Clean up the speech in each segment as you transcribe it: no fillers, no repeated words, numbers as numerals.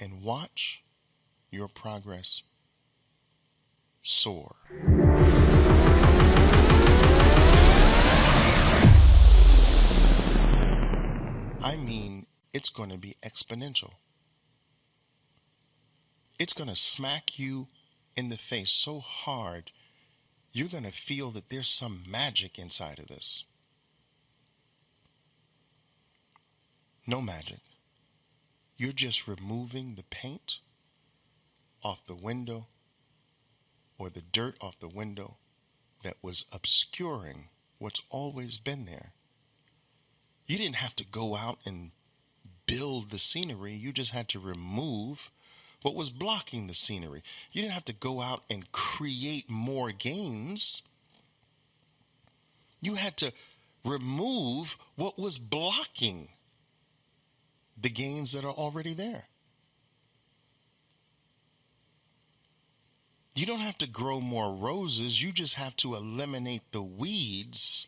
and watch your progress soar. I mean, it's going to be exponential. It's going to smack you in the face so hard, you're going to feel that there's some magic inside of this. No magic. You're just removing the paint off the window or the dirt off the window that was obscuring what's always been there. You didn't have to go out and build the scenery. You just had to remove what was blocking the scenery. You didn't have to go out and create more gains. You had to remove what was blocking the gains that are already there. You don't have to grow more roses. You just have to eliminate the weeds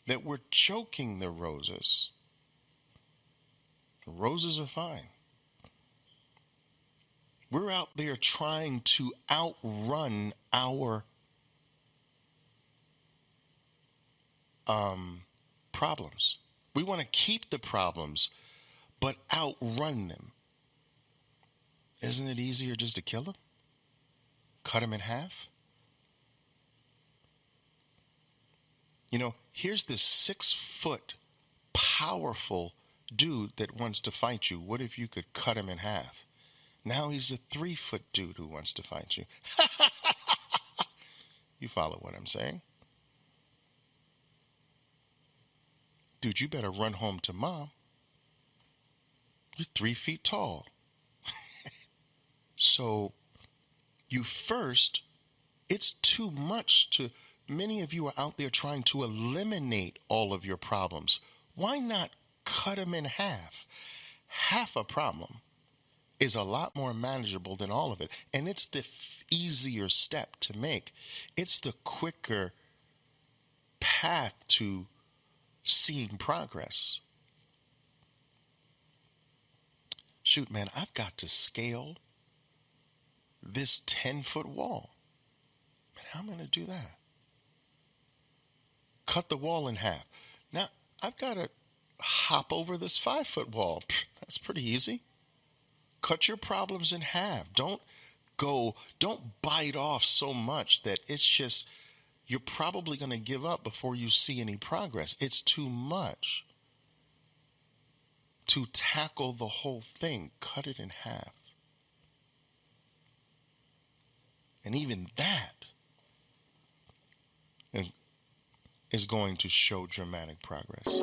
that were choking the roses. The roses are fine. We're out there trying to outrun our problems. We want to keep the problems, but outrun them. Isn't it easier just to kill them? Cut them in half? You know, here's this 6-foot powerful dude that wants to fight you. What if you could cut him in half? Now he's a 3-foot dude who wants to fight you. You follow what I'm saying? Dude, you better run home to mom. You're 3 feet tall. So it's too much to, many of you are out there trying to eliminate all of your problems. Why not cut them in half? Half a problem is a lot more manageable than all of it. And it's the easier step to make. It's the quicker path to seeing progress. Shoot, man, I've got to scale this 10-foot wall. Man, how am I going to do that? Cut the wall in half. Now, I've got to hop over this 5-foot wall. That's pretty easy. Cut your problems in half. Don't bite off so much that it's just, you're probably going to give up before you see any progress. It's too much to tackle the whole thing. Cut it in half. And even that is going to show dramatic progress.